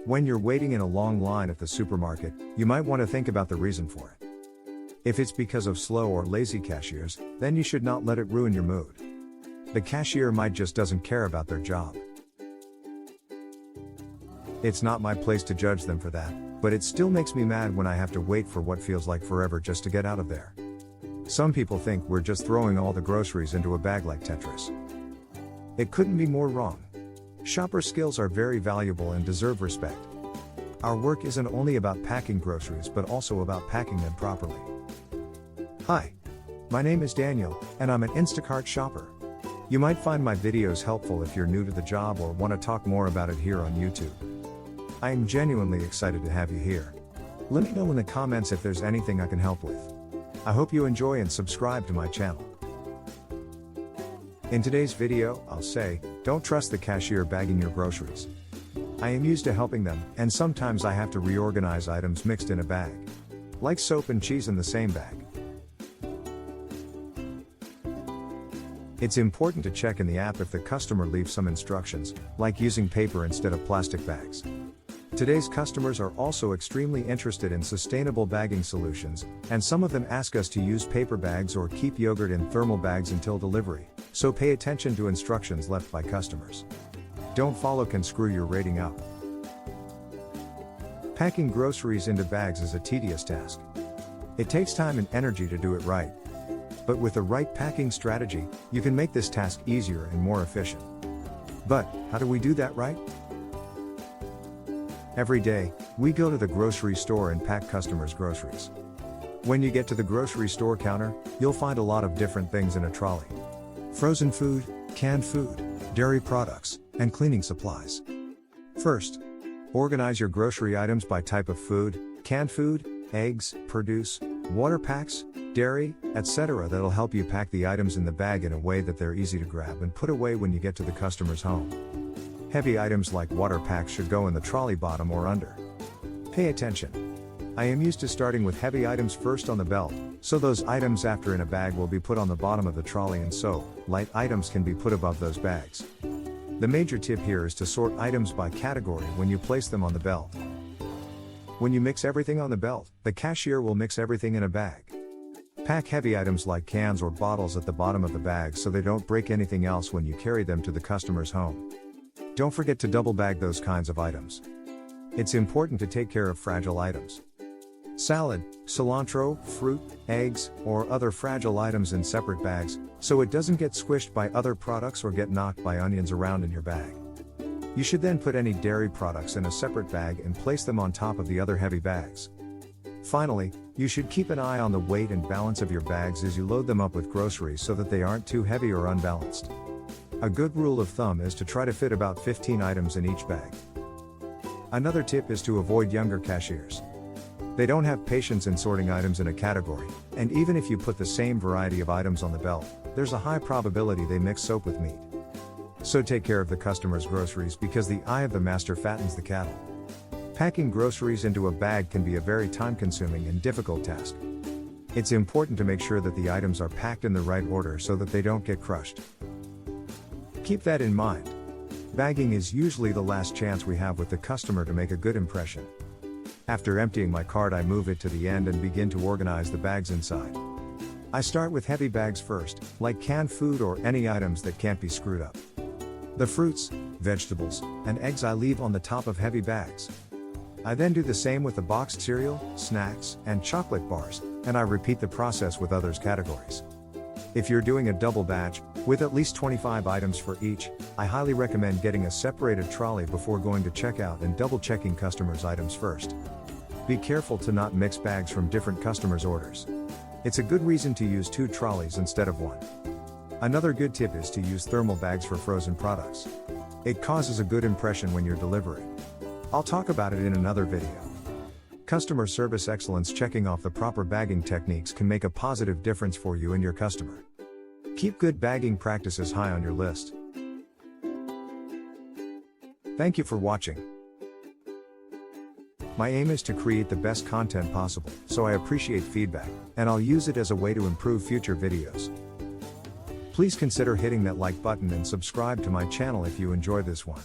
When you're waiting in a long line at the supermarket, you might want to think about the reason for it. If it's because of slow or lazy cashiers, then you should not let it ruin your mood. The cashier might just doesn't care about their job. It's not my place to judge them for that, but it still makes me mad when I have to wait for what feels like forever just to get out of there. Some people think we're just throwing all the groceries into a bag like Tetris. It couldn't be more wrong. Shopper skills are very valuable and deserve respect. Our work isn't only about packing groceries but also about packing them properly. Hi. My name is Daniel, and I'm an Instacart shopper. You might find my videos helpful if you're new to the job or want to talk more about it here on YouTube. I am genuinely excited to have you here. Let me know in the comments if there's anything I can help with. I hope you enjoy and subscribe to my channel. In today's video, I'll say, don't trust the cashier bagging your groceries. I am used to helping them, and sometimes I have to reorganize items mixed in a bag. Like soap and cheese in the same bag. It's important to check in the app if the customer leaves some instructions, like using paper instead of plastic bags. Today's customers are also extremely interested in sustainable bagging solutions, and some of them ask us to use paper bags or keep yogurt in thermal bags until delivery, so pay attention to instructions left by customers. Don't follow can screw your rating up. Packing groceries into bags is a tedious task. It takes time and energy to do it right. But with the right packing strategy, you can make this task easier and more efficient. But, how do we do that right? Every day, we go to the grocery store and pack customers' groceries. When you get to the grocery store counter, you'll find a lot of different things in a trolley. Frozen food, canned food, dairy products, and cleaning supplies. First, organize your grocery items by type of food: canned food, eggs, produce, water packs, dairy, etc. That'll help you pack the items in the bag in a way that they're easy to grab and put away when you get to the customer's home. Heavy items like water packs should go in the trolley bottom or under. Pay attention. I am used to starting with heavy items first on the belt, so those items after in a bag will be put on the bottom of the trolley, and so, light items can be put above those bags. The major tip here is to sort items by category when you place them on the belt. When you mix everything on the belt, the cashier will mix everything in a bag. Pack heavy items like cans or bottles at the bottom of the bag so they don't break anything else when you carry them to the customer's home. Don't forget to double bag those kinds of items. It's important to take care of fragile items. Salad, cilantro, fruit, eggs, or other fragile items in separate bags, so it doesn't get squished by other products or get knocked by onions around in your bag. You should then put any dairy products in a separate bag and place them on top of the other heavy bags. Finally, you should keep an eye on the weight and balance of your bags as you load them up with groceries so that they aren't too heavy or unbalanced. A good rule of thumb is to try to fit about 15 items in each bag. Another tip is to avoid younger cashiers. They don't have patience in sorting items in a category, and even if you put the same variety of items on the belt, there's a high probability they mix soap with meat. So take care of the customer's groceries because the eye of the master fattens the cattle. Packing groceries into a bag can be a very time-consuming and difficult task. It's important to make sure that the items are packed in the right order so that they don't get crushed. Keep that in mind. Bagging is usually the last chance we have with the customer to make a good impression. After emptying my cart, I move it to the end and begin to organize the bags inside. I start with heavy bags first, like canned food or any items that can't be screwed up. The fruits, vegetables, and eggs I leave on the top of heavy bags. I then do the same with the boxed cereal, snacks, and chocolate bars, and I repeat the process with others categories. If you're doing a double batch, with at least 25 items for each, I highly recommend getting a separated trolley before going to checkout and double-checking customers' items first. Be careful to not mix bags from different customers' orders. It's a good reason to use 2 trolleys instead of 1. Another good tip is to use thermal bags for frozen products. It causes a good impression when you're delivering. I'll talk about it in another video. Customer service excellence. Checking off the proper bagging techniques can make a positive difference for you and your customer. Keep good bagging practices high on your list. Thank you for watching. My aim is to create the best content possible, so I appreciate feedback, and I'll use it as a way to improve future videos. Please consider hitting that like button and subscribe to my channel if you enjoy this one.